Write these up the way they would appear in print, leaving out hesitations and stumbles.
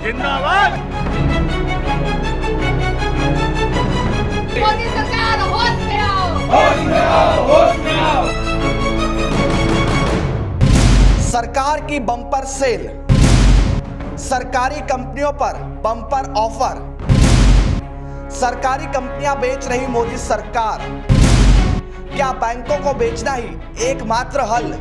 जिंदाबाद। मोदी सरकार होश में आओ, होश में आओ, होश में आओ। सरकार की बम्पर सेल, सरकारी कंपनियों पर बम्पर ऑफर, सरकारी कंपनियां बेच रही मोदी सरकार। क्या बैंकों को बेचना ही एकमात्र हल?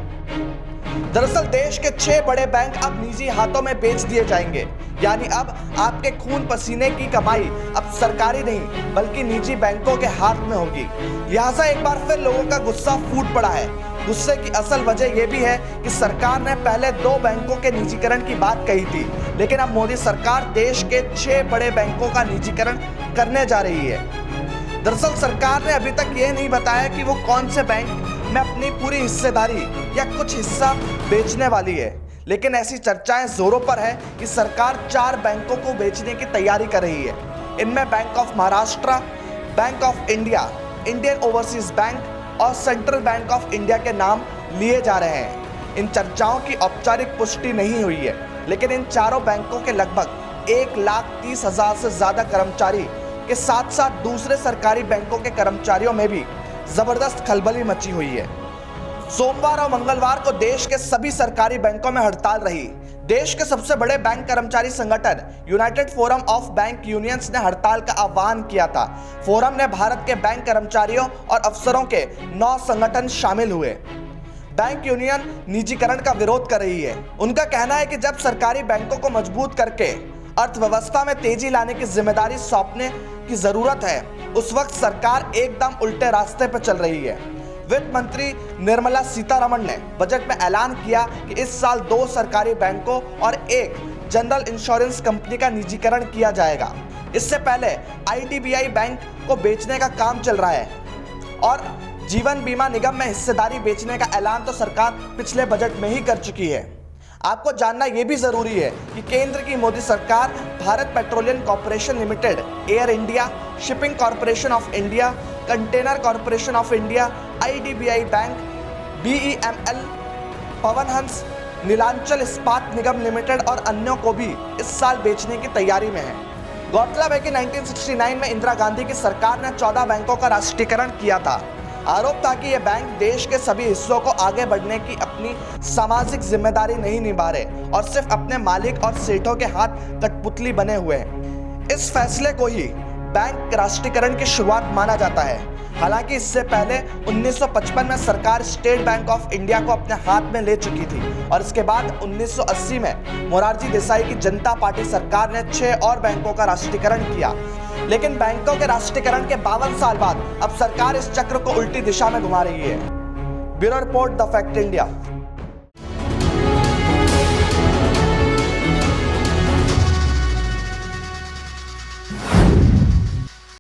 दरअसल देश के 6 बड़े बैंक अब निजी हाथों में बेच दिए जाएंगे। यानी अब आपके खून पसीने की कमाई अब सरकारी नहीं बल्कि निजी बैंकों के हाथ में होगी। लिहाजा एक बार फिर लोगों का गुस्सा फूट पड़ा है। गुस्से की असल वजह यह भी है कि सरकार ने पहले 2 बैंकों के निजीकरण की बात कही थी, लेकिन अब मोदी सरकार देश के 6 बड़े बैंकों का निजीकरण करने जा रही है। दरअसल सरकार ने अभी तक यह नहीं बताया कि वो कौन से बैंक में अपनी पूरी हिस्सेदारी या कुछ हिस्सा बेचने वाली है, लेकिन ऐसी चर्चाएं जोरों पर है कि सरकार 4 बैंकों को बेचने की तैयारी कर रही है। इनमें bank of Maharashtra, bank of India, Indian overseas bank और सेंट्रल बैंक ऑफ इंडिया के नाम लिए जा रहे हैं। इन चर्चाओं की औपचारिक पुष्टि नहीं हुई है, लेकिन इन चारों बैंकों के लगभग 1,30,000 से ज्यादा कर्मचारी के साथ साथ दूसरे सरकारी बैंकों के कर्मचारियों में भी जबरदस्त खलबली मची हुई है। सोमवार और मंगलवार को देश के सभी सरकारी बैंकों में हड़ताल रही। देश के सबसे बड़े बैंक कर्मचारी संगठन United forum of bank unions ने हड़ताल का आह्वान किया था। फोरम ने भारत के बैंक कर्मचारियों और अफसरों के 9 संगठन शामिल हुए। बैंक यूनियन निजीकरण का विरोध कर रही है। उनका कहना है कि जब सरकारी बैंकों को मजबूत करके अर्थव्यवस्था में तेजी लाने की जिम्मेदारी सौंपने की जरूरत है, उस वक्त सरकार एकदम उल्टे रास्ते पर चल रही है। वित्त मंत्री निर्मला सीतारमण ने बजट में ऐलान किया कि इस साल 2 सरकारी बैंकों और 1 जनरल इंश्योरेंस कंपनी का निजीकरण किया जाएगा। इससे पहले IDBI बैंक को बेचने का काम चल रहा है और जीवन बीमा निगम में हिस्सेदारी बेचने का ऐलान तो सरकार पिछले बजट में ही कर चुकी है। आपको जानना यह भी जरूरी है कि केंद्र की मोदी सरकार Bharat petroleum corporation limited, air India, shipping corporation of India, container corporation of India, IDBI bank, BEML, Pawan Hans, Nilanchal इस्पात निगम लिमिटेड और अन्यों को भी इस साल बेचने की तैयारी में है। गौरतलब है कि 1969 में इंदिरा गांधी की सरकार ने 14 बैंकों का राष्ट्रीयकरण किया था। आरोप था कि ये बैंक देश के सभी हिस्सों को आगे बढ़ने की अपनी सामाजिक जिम्मेदारी नहीं निभा रहे और सिर्फ अपने मालिक और सेठों के हाथ कठपुतली बने हुए हैं। इस फैसले को ही बैंक राष्ट्रीयकरण की शुरुआत माना जाता है। हालांकि इससे पहले 1955 में सरकार स्टेट बैंक ऑफ इंडिया को अपने हाथ में ले चुकी थी और इसके बाद 1980 में मोरारजी देसाई की जनता पार्टी सरकार ने 6 और बैंकों का राष्ट्रीयकरण किया। लेकिन बैंकों के राष्ट्रीयकरण के 52 साल बाद अब सरकार इस चक्र को उल्टी दिशा में घुमा रही है। Bureau report, the fact India.